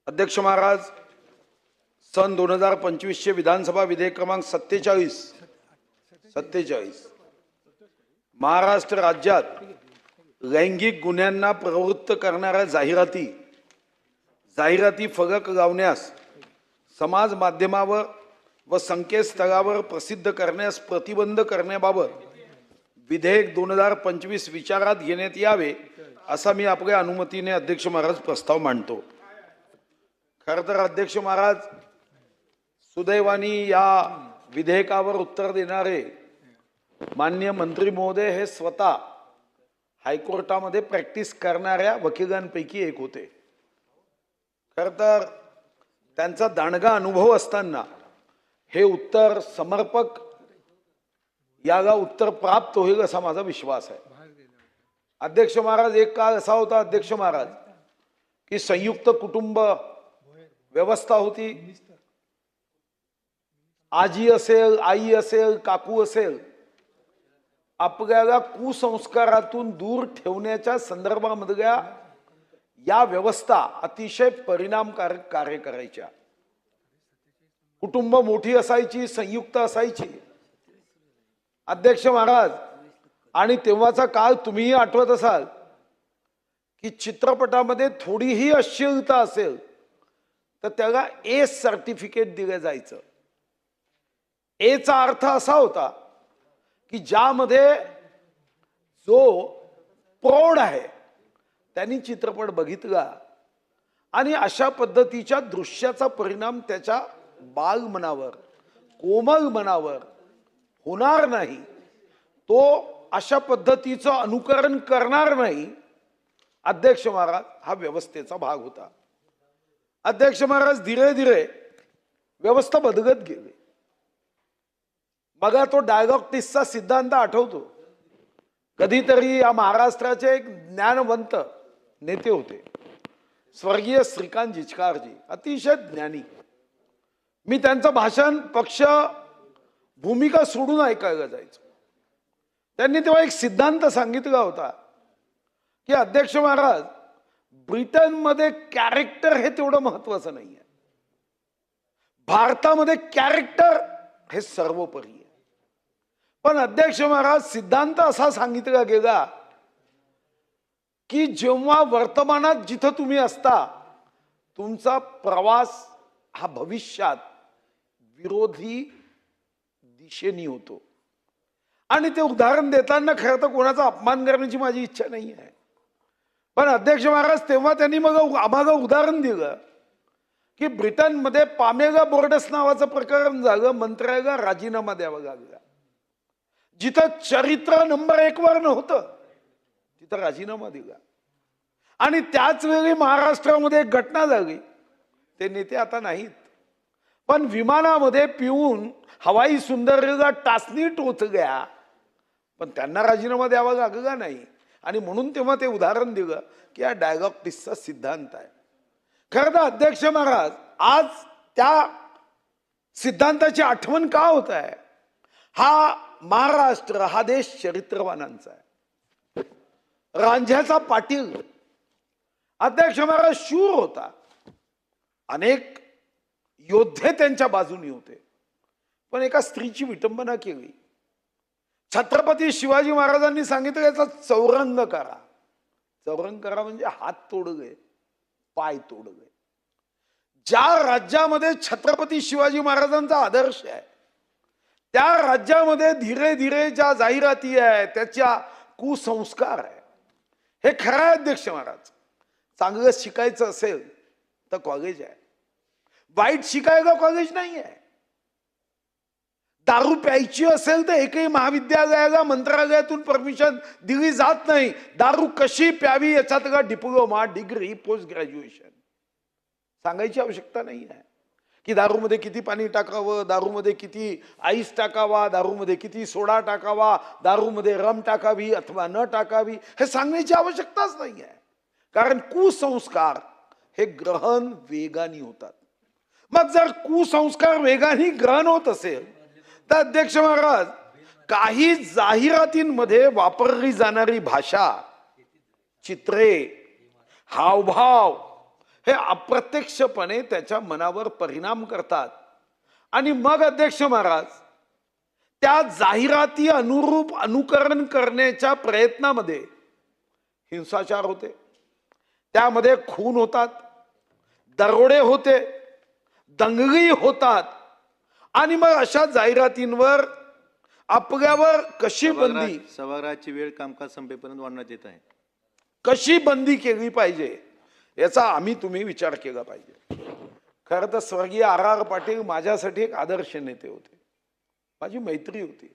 अध्यक्ष महाराज, सन 2025 चे विधानसभा विधेयक क्रमांक 47 महाराष्ट्र राज्यात लैंगिक गुन्ह्यांना प्रवृत्त करणाऱ्या जाहिराती फलक लावण्यास, समाज माध्यमावर व संकेतस्थळावर प्रसिद्ध करण्यास प्रतिबंध करण्याबाबत विधेयक 2025 विचारात घेण्यात यावे असा मी आपल्या अनुमतीने अध्यक्ष महाराज प्रस्ताव मांडतो। खरं तर अध्यक्ष महाराज, सुदैवाने या विधेयकावर उत्तर देणारे माननीय मंत्री महोदय हे स्वतः हायकोर्टामध्ये प्रॅक्टिस करणाऱ्या वकिलांपैकी एक होते। खरं तर त्यांचा दांडगा अनुभव असताना हे उत्तर समर्पक याला उत्तर प्राप्त होईल असा माझा विश्वास आहे। अध्यक्ष महाराज, एक काळ असा होता अध्यक्ष महाराज की संयुक्त कुटुंब व्यवस्था होती। आजी असेल, आई असेल, काकू असेल, आपल्याला कुसंस्कारातून दूर ठेवण्याच्या संदर्भामधल्या या व्यवस्था अतिशय परिणामकारक कार्य करायच्या। कुटुंब मोठी असायची, संयुक्त असायची। अध्यक्ष महाराज, आणि तेव्हाचा काळ तुम्हीही आठवत असाल की चित्रपटामध्ये थोडीही अश्लीलता असेल तर त्याला ए सर्टिफिकेट दिलं जायचं। एचा अर्थ असा होता की ज्यामध्ये जो प्रौढ आहे त्यांनी चित्रपट बघितला आणि अशा पद्धतीच्या दृश्याचा परिणाम त्याच्या बालमनावर, कोमल मनावर होणार नाही, तो अशा पद्धतीचं अनुकरण करणार नाही। अध्यक्ष महाराज, हा व्यवस्थेचा भाग होता। अध्यक्ष महाराज, धीरे धीरे व्यवस्था बदलत गेली। बघा, तो डायलॉक्टिक्सचा सिद्धांत आठवतो। कधीतरी या महाराष्ट्राचे एक ज्ञानवंत नेते होते, स्वर्गीय श्रीकांत जिचकारजी, अतिशय ज्ञानी। मी त्यांचं भाषण पक्ष भूमिका सोडून ऐकायला जायचो। त्यांनी तेव्हा एक सिद्धांत सांगितला होता की अध्यक्ष महाराज, ब्रिटनमध्ये कॅरेक्टर हे तेवढं महत्वाचं नाहीये, भारतामध्ये कॅरेक्टर हे सर्वोपरी आहे। पण अध्यक्ष महाराज, सिद्धांत असा सांगितला गेला की जेव्हा वर्तमानात जिथं तुम्ही असता, तुमचा प्रवास हा भविष्यात विरोधी दिशेने होतो। आणि ते उदाहरण देताना खरं तर कोणाचा अपमान करण्याची माझी इच्छा नाही आहे, पण अध्यक्ष महाराज, तेव्हा त्यांनी मग आम्हाला उदाहरण दिलं की ब्रिटनमध्ये पामेगा बोर्डस नावाचं प्रकरण झालं, मंत्र्याला राजीनामा द्यावा लागला। जिथं चरित्र नंबर 1 वर नव्हतं तिथं राजीनामा दिला। आणि त्याच वेळी महाराष्ट्रामध्ये एक घटना झाली, ते नेते आता नाहीत, पण विमानामध्ये पिऊन हवाई सुंदरीला टाचणी टोचल्या, पण त्यांना राजीनामा द्यावा लागला नाही। आणि म्हणून तेव्हा ते उदाहरण दिलं की हा डायलॉक्टिक्सचा सिद्धांत आहे। खरं तर अध्यक्ष महाराज, आज त्या सिद्धांताची आठवण का होत आहे? हा महाराष्ट्र, हा देश चरित्रवानांचा आहे। रांझ्याचा पाटील अध्यक्ष महाराज शूर होता, अनेक योद्धे त्यांच्या बाजूनी होते, पण एका स्त्रीची विटंबना केली। छत्रपती शिवाजी महाराजांनी सांगितलं याचा चौरंग करा। चौरंग करा म्हणजे हात तोडले, पाय तोडले। ज्या राज्यामध्ये छत्रपती शिवाजी महाराजांचा आदर्श आहे, त्या राज्यामध्ये धीरे धीरे ज्या जाहिराती आहे, त्याच्या कुसंस्कार आहे। हे खरं आहे अध्यक्ष महाराज, चांगलं शिकायचं असेल तर कॉलेज आहे, वाईट शिकायला कॉलेज नाही आहे। दारू प्यायची असेल तर एकही महाविद्यालयाला मंत्रालयातून परमिशन दिली जात नाही। दारू कशी प्यावी याच्यातला डिप्लोमा, डिग्री, पोस्ट ग्रॅज्युएशन सांगायची आवश्यकता नाही आहे की दारूमध्ये किती पाणी टाकावं, दारूमध्ये किती आईस टाकावा, दारूमध्ये किती सोडा टाकावा, दारूमध्ये रम टाकावी अथवा न टाकावी, हे सांगण्याची आवश्यकताच नाही आहे। कारण कुसंस्कार हे ग्रहण वेगाने होतात। मग जर कुसंस्कार वेगाने ग्रहण होत असेल तर अध्यक्ष महाराज, काही जाहिरातींमध्ये वापरली जाणारी भाषा, चित्रे, हावभाव हे अप्रत्यक्षपणे त्याच्या मनावर परिणाम करतात आणि मग अध्यक्ष महाराज त्या जाहिराती अनुरूप अनुकरण करण्याच्या प्रयत्नामध्ये हिंसाचार होते, त्यामध्ये खून होतात, दरोडे होते, दंगली होतात आणि मग अशा जाहिरातींवर आपल्यावर कशी बंदी, सभागृहाची वेळ कामकाज संपेपर्यंत वाढवण्यात येत आहे, कशी बंदी केली पाहिजे याचा आम्ही तुम्ही विचार केला पाहिजे. खरं तर स्वर्गीय R.R. पाटील माझ्यासाठी एक आदर्श नेते होते, माझी मैत्री होती.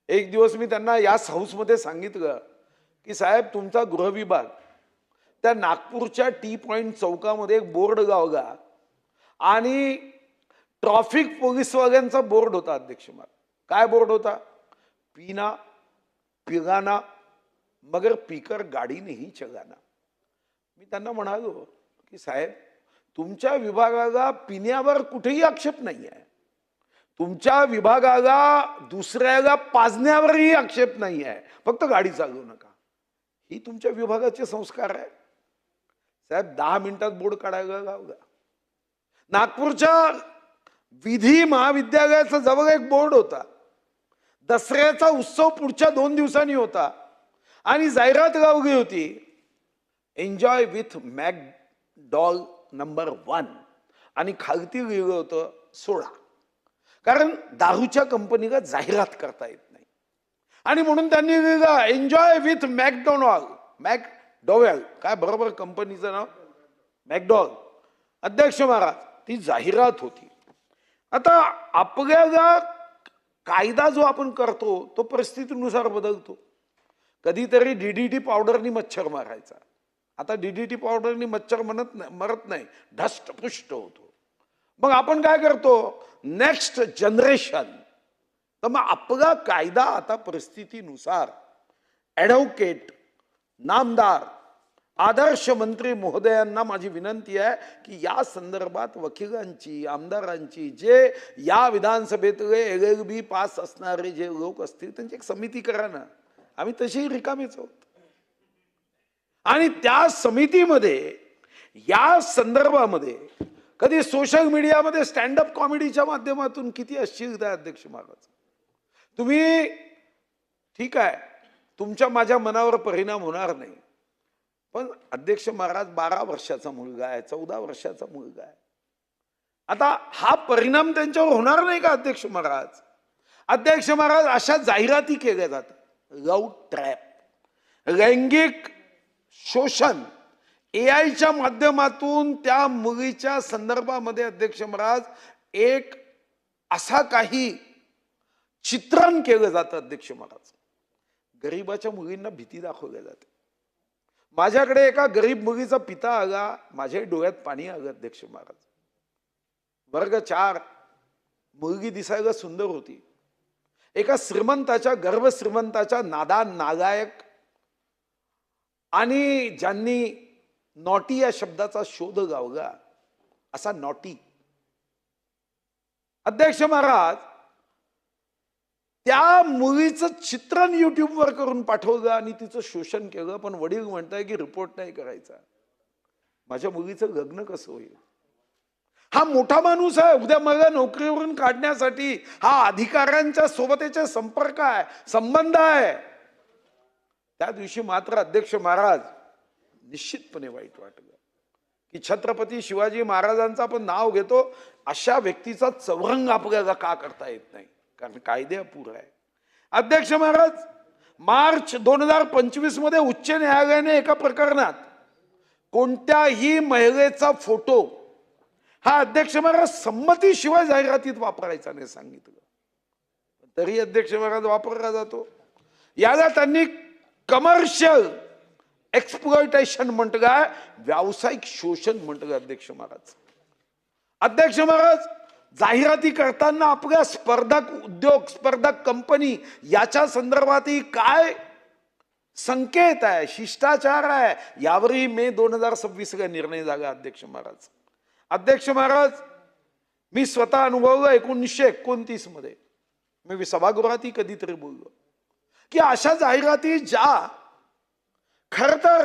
एक दिवस मी त्यांना याच हाऊसमध्ये सांगितलं की साहेब तुमचा गृहविभाग त्या नागपूरच्या टी पॉइंट चौकामध्ये एक बोर्ड लावला आणि ट्रॅफिक पोलीसवाल्यांचा बोर्ड होता अध्यक्ष महाराज. काय बोर्ड होता? पीना पिगाना मगर पीकर गाडी नहीं चलाना. मी त्यांना म्हणालो की साहेब तुमच्या विभागाला पिण्यावर कुठेही आक्षेप नाही आहे, तुमच्या विभागाला दुसऱ्याला पाजण्यावरही आक्षेप नाही आहे, फक्त गाडी चालवू नका, ही तुमच्या विभागाचे संस्कार आहे. साहेब 10 मिनिटात बोर्ड काढायला लावला. नागपूरच्या विधी महाविद्यालयाचा जवळ एक बोर्ड होता, दसऱ्याचा उत्सव पुढच्या 2 दिवसांनी होता आणि जाहिरात लावली होती, एन्जॉय विथ मॅकडॉल नंबर 1 आणि खालती लिहिलं होतं सोडा. कारण दारूच्या कंपनीला जाहिरात करता येत नाही आणि म्हणून त्यांनी लिहिलं एन्जॉय विथ मॅकडॉवेल, काय बरोबर कंपनीचं नाव मॅकडॉल. अध्यक्ष महाराज ती जाहिरात होती. आता आपल्याला कायदा जो आपण करतो तो परिस्थितीनुसार बदलतो. कधीतरी DDT पावडरनी मच्छर मारायचा, आता DDT पावडरनी मच्छर मरत नाही, ढष्टपुष्ट होतो. मग आपण काय करतो, नेक्स्ट जनरेशन. तर मग आपला कायदा आता परिस्थितीनुसार, ॲडव्होकेट, नामदार, आदर्श मंत्री महोदयांना माझी विनंती आहे की या संदर्भात वकिलांची, आमदारांची, जे या विधानसभेतले LLB पास असणारे जे लोक असतील त्यांची एक समिती करा ना. आम्ही तशी रिकामीच आहोत. आणि त्या समितीमध्ये या संदर्भामध्ये कधी सोशल मीडियामध्ये स्टँडअप कॉमेडीच्या माध्यमातून किती अश्लीलता अध्यक्ष महाराज. तुम्ही ठीक आहे, तुमच्या माझ्या मनावर परिणाम होणार नाही, पण अध्यक्ष महाराज 12 वर्षाचा मुलगा आहे, 14 वर्षाचा मुलगा आहे. आता हा परिणाम त्यांच्यावर होणार नाही का अध्यक्ष महाराज? अध्यक्ष महाराज अशा जाहिराती केल्या जातात, लव्ह ट्रॅप, लैंगिक शोषण, AI माध्यमातून त्या मुलीच्या संदर्भामध्ये अध्यक्ष महाराज एक असा काही चित्रण केलं जातं अध्यक्ष महाराज. गरीबाच्या मुलींना भीती दाखवली जाते. माझ्याकडे एका गरीब मुलीचा पिता आला, माझ्या डोळ्यात पाणी आलं अध्यक्ष महाराज. वर्ग 4, मुलगी दिसायला सुंदर होती. एका श्रीमंताच्या, गर्भ श्रीमंताच्या नादान नालायक आणि ज्यांनी नॉटी या शब्दाचा शोध लावला असा नॉटी अध्यक्ष महाराज त्या मुलीचं चित्रण युट्यूबवर करून पाठवलं आणि तिचं शोषण केलं. पण वडील म्हणताय की रिपोर्ट नाही करायचा. माझ्या मुलीचं लग्न कसं होईल? हा मोठा माणूस आहे, उद्या मला नोकरीवरून काढण्यासाठी हा अधिकाऱ्यांच्या सोबतचे संपर्क आहे, संबंध आहे. त्या दिवशी मात्र अध्यक्ष महाराज निश्चितपणे वाईट वाटलं की छत्रपती शिवाजी महाराजांचं आपण नाव घेतो, अशा व्यक्तीचा चौरंग आपल्याला का करता येत नाही? कारण कायदे अपुरा आहे. अध्यक्ष महाराज मार्च 2025 मध्ये उच्च न्यायालयाने एका प्रकरणात कोणत्याही महिलेचा फोटो हा अध्यक्ष महाराज संमतीशिवाय जाहिरातीत वापरायचा नाही सांगितलं, तरी अध्यक्ष महाराज वापरला जातो. याला त्यांनी कमर्शियल एक्सप्लॉयटेशन म्हटलं, व्यावसायिक शोषण म्हटलं अध्यक्ष महाराज. अध्यक्ष महाराज जाहिराती करताना आपल्या स्पर्धक उद्योग, स्पर्धक कंपनी याच्या संदर्भातही काय संकेत आहे, शिष्टाचार आहे, यावरही मे 2026 ला निर्णय झाला अध्यक्ष महाराज. अध्यक्ष महाराज मी स्वतः अनुभवलं 1929 मध्ये, मी सभागृहातही कधीतरी बोललो की अशा जाहिराती ज्या खर तर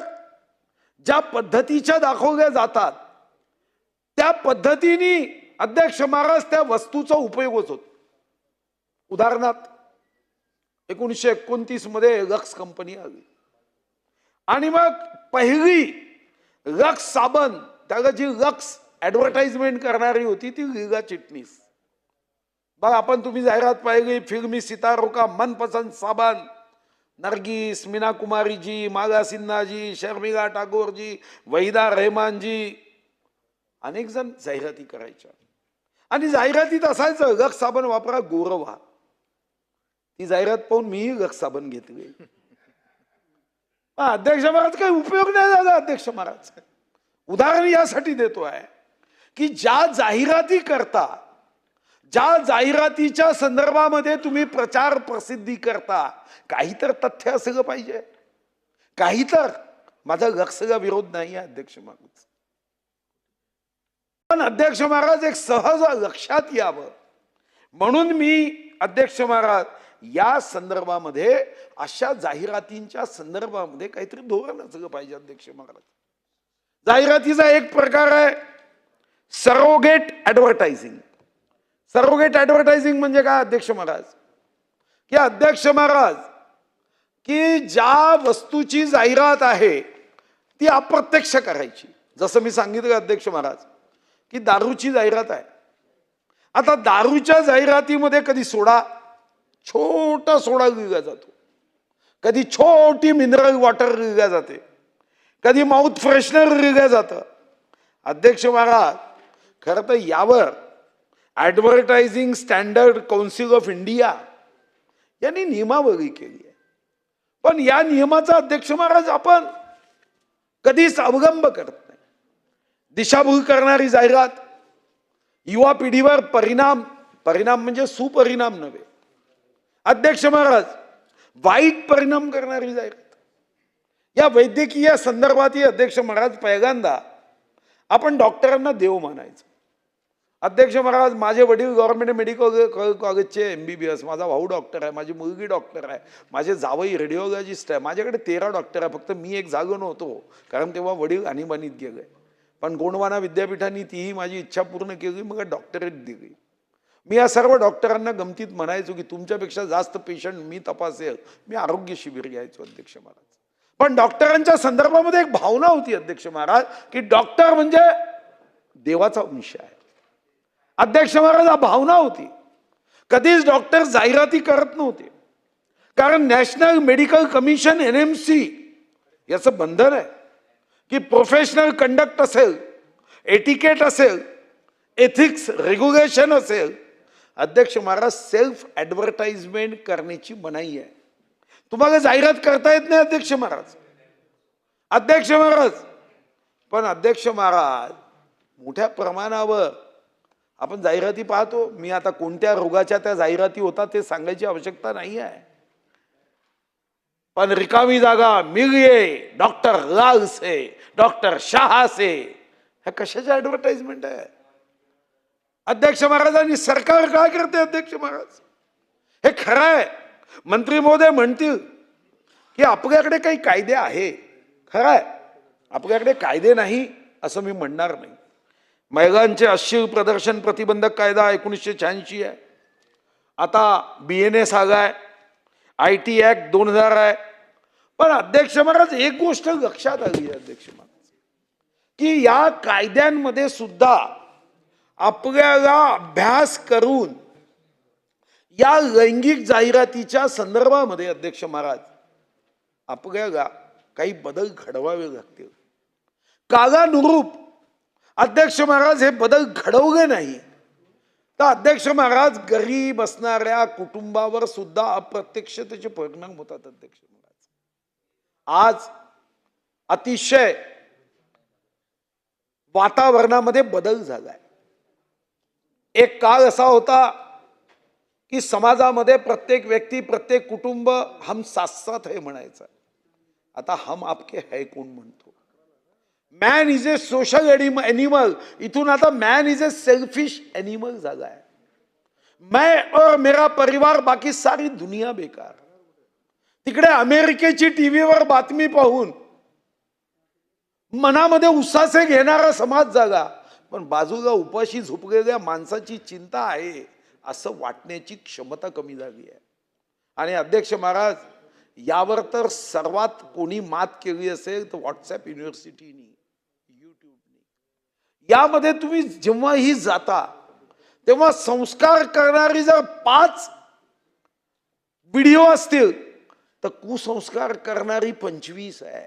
ज्या पद्धतीच्या दाखवल्या जातात त्या पद्धतीने अध्यक्ष महाराज त्या वस्तूचा उपयोगच होतो. उदाहरणार्थ 1929 मध्ये लक्स कंपनी आली आणि मग पहिली लक्स साबण, त्याला जी लक्स ऍडव्हर्टाइजमेंट करणारी होती ती लीला चिटणीस. बघा, आपण तुम्ही जाहिरात पाहिली, फिल्मी सितारों का मनपसंद साबण, नरगिस, मीना कुमारी जी, माला सिन्हा जी, शर्मिला टागोर जी, वहीदा रहमान जी, अनेक जण जाहिराती करायच्या. आणि जाहिरातीत असायचं लक्स साबण वापरा गोर व्हा. ती जाहिरात पाहून मीही लक्स साबण घेतली. अध्यक्ष महाराज काही उपयोग नाही झाला. अध्यक्ष महाराज उदाहरण यासाठी देतो आहे की ज्या जाहिराती करता, ज्या जाहिरातीच्या संदर्भामध्ये तुम्ही प्रचार प्रसिद्धी करता, काही तर तथ्य असलं पाहिजे, काही तर. माझा लक्सला विरोध नाही आहे अध्यक्ष महाराज, पण अध्यक्ष महाराज एक सहज लक्षात यावं म्हणून मी अध्यक्ष महाराज या संदर्भामध्ये, अशा जाहिरातींच्या संदर्भामध्ये काहीतरी धोरण असलं पाहिजे. अध्यक्ष महाराज, जाहिरातीचा एक प्रकार आहे सरोगेट ऍडव्हर्टायझिंग. सरोगेट ऍडव्हर्टायझिंग म्हणजे काय अध्यक्ष महाराज? की अध्यक्ष महाराज की ज्या वस्तूची जाहिरात आहे ती अप्रत्यक्ष करायची. जसं मी सांगितलं अध्यक्ष महाराज की दारूची जाहिरात आहे. आता दारूच्या जाहिरातीमध्ये कधी सोडा, छोटा सोडा लिहिला जातो, कधी छोटी मिनरल वॉटर लिहिल्या जाते, कधी माउथ फ्रेशनर लिहिलं जातं. अध्यक्ष महाराज, खरं तर यावर advertising standard council of India यांनी नियमावली केली आहे. पण या नियमाचा अध्यक्ष महाराज आपण कधीच अवलंब करत नाही. दिशाभूल करणारी जाहिरात, युवा पिढीवर परिणाम म्हणजे सुपरिणाम नव्हे अध्यक्ष महाराज, वाईट परिणाम करणारी जाहिरात. या वैद्यकीय संदर्भात अध्यक्ष महाराज पहिल्यांदा आपण डॉक्टरांना देव मानायचं. अध्यक्ष महाराज, माझे वडील गव्हर्नमेंट मेडिकल कॉलेजचे MBBS, माझा भाऊ डॉक्टर आहे, माझी मुलगी डॉक्टर आहे, माझे जावई रेडिओलॉजिस्ट आहे, माझ्याकडे 13 डॉक्टर आहे. फक्त मी एक जागो नव्हतो कारण तेव्हा वडील आणीबाणीत गेले. पण गोंडवाना विद्यापीठाने तीही माझी इच्छा पूर्ण केली, मग डॉक्टरेट दिली. मी या सर्व डॉक्टरांना गमतीत म्हणायचो की तुमच्यापेक्षा जास्त पेशंट मी तपासेल, मी आरोग्य शिबिर घ्यायचो अध्यक्ष महाराज. पण डॉक्टरांच्या संदर्भामध्ये एक भावना होती अध्यक्ष महाराज की डॉक्टर म्हणजे देवाचा अंश आहे. अध्यक्ष महाराज, हा भावना होती. कधीच डॉक्टर जाहिराती करत नव्हते कारण नॅशनल मेडिकल कमिशन NMC याचं बंधन आहे की प्रोफेशनल कंडक्ट असेल, एटिकेट असेल, एथिक्स रेग्युलेशन असेल. अध्यक्ष महाराज, सेल्फ ऍडव्हर्टाइजमेंट करण्याची मनाई आहे. तुम्हाला जाहिरात करता येत नाही अध्यक्ष महाराज. अध्यक्ष महाराज, पण अध्यक्ष महाराज मोठ्या प्रमाणावर आपण जाहिराती पाहतो. मी आता कोणत्या रोगाच्या त्या जाहिराती होतात ते सांगायची आवश्यकता नाही आहे, पण रिकामी जागा मिलिये डॉक्टर लाल से, डॉक्टर शाह से, ह्या कशाच्या ऍडव्हर्टाइजमेंट आहे अध्यक्ष महाराज? आणि सरकार काय करते अध्यक्ष महाराज? हे खरं आहे, मंत्री महोदय म्हणतील की आपल्याकडे काही कायदे आहे. खरं आहे, आपल्याकडे कायदे नाही असं मी म्हणणार नाही. महिलांचे अश्लील प्रदर्शन प्रतिबंधक कायदा 1986 आहे. आता BNS आलाय, IT ऍक्ट 2000 आहे. पण अध्यक्ष महाराज, एक गोष्ट लक्षात आली आहे अध्यक्ष महाराज की या कायद्यांमध्ये सुद्धा आपल्याला अभ्यास करून या लैंगिक जाहिरातीच्या संदर्भामध्ये अध्यक्ष महाराज आपल्याला काही बदल घडवावे लागतील. कालानुरूप अध्यक्ष महाराज हे बदल घडवले नाही तर अध्यक्ष महाराज गरीब असणाऱ्या कुटुंबावर सुद्धा अप्रत्यक्ष त्याचे परिणाम होतात. अध्यक्ष महाराज, आज अतिशय वातावरणामध्ये बदल झालाय. एक काळ असा होता की समाजामध्ये प्रत्येक व्यक्ती, प्रत्येक कुटुंब हम साथ साथ है म्हणायचा. आता हम आपके है कोण म्हणतो. Man is a social animal, इथून आता man is a selfish animal झाला आहे. मैं और मेरा परिवार, बाकी सारी दुनिया बेकार. तिकडे अमेरिकेची टीव्हीवर बातमी पाहून मनामध्ये उसासे घेणारा समाज जागा. पण बाजूला उपाशी झोपलेल्या माणसाची चिंता आहे असं वाटण्याची क्षमता कमी झाली आहे. आणि अध्यक्ष महाराज, यावर तर सर्वात कोणी मात केली असेल तर व्हॉट्सअप युनिव्हर्सिटीनी, युट्यूबनी. यामध्ये तुम्ही जेव्हाही जाता तेव्हा संस्कार करणारी जर 5 व्हिडिओ असतील तर कुसंस्कार करणारी 25 आहे.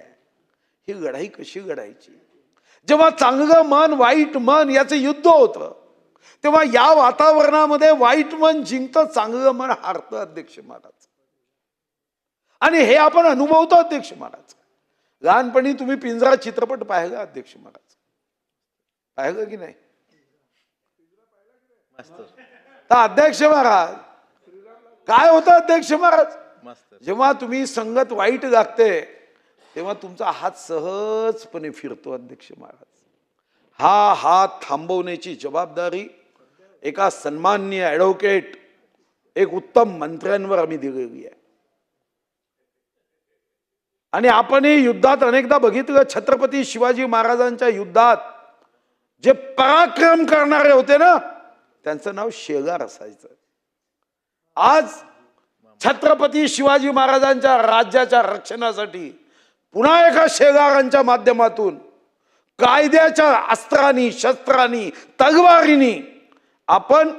ही लढाई कशी लढायची? जेव्हा चांगलं मन वाईट मन याचं युद्ध होतं तेव्हा या वातावरणामध्ये वाईट मन जिंकतं, चांगलं मन हारतं अध्यक्ष महाराज. आणि हे आपण अनुभवतो अध्यक्ष महाराज. लहानपणी तुम्ही पिंजरा चित्रपट पाहिला अध्यक्ष महाराज? पाहिलं की नाही? तर अध्यक्ष महाराज काय होतं अध्यक्ष महाराज? जेव्हा तुम्ही संगत वाईट लागते तेव्हा तुमचा हात सहजपणे फिरतो अध्यक्ष महाराज. हा हात थांबवण्याची जबाबदारी एका सन्माननीय ॲडव्होकेट, एक उत्तम मंत्र्यांवर आम्ही दिलेली आहे. आणि आपणही युद्धात अनेकदा बघितलं, छत्रपती शिवाजी महाराजांच्या युद्धात जे पराक्रम करणारे होते ना, त्यांचं नाव शेलार असायचं. आज छत्रपती शिवाजी महाराजांच्या राज्याच्या रक्षणासाठी पुन्हा एका शेलारांच्या माध्यमातून कायद्याच्या अस्त्रांनी, शस्त्रांनी, तलवारीनी आपण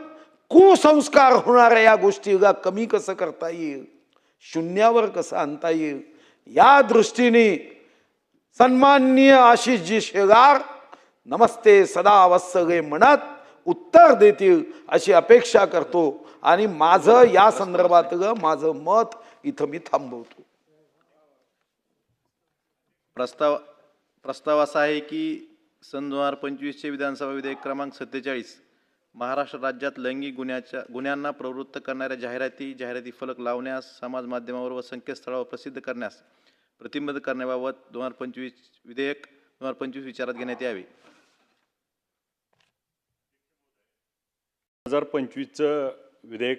कुसंस्कार होणाऱ्या या गोष्टीला कमी कसं करता येईल, शून्यावर कसं आणता येईल, या दृष्टीने सन्माननीय आशिषजी शेलार नमस्ते सदा वत्सले म्हणत उत्तर देतील अशी अपेक्षा करतो. आणि माझं या संदर्भातलं माझं मत इथं मी थांबवतो. प्रस्ताव असा आहे की सन 2025चे विधानसभा विधेयक क्रमांक 47 महाराष्ट्र राज्यात लैंगिक गुन्ह्यांना प्रवृत्त करणाऱ्या जाहिराती फलक लावण्यास, समाज माध्यमावर व संकेतस्थळावर प्रसिद्ध करण्यास प्रतिबंध करण्याबाबत 2025 विधेयक 2025 विचारात घेण्यात यावे. 2025चं विधेयक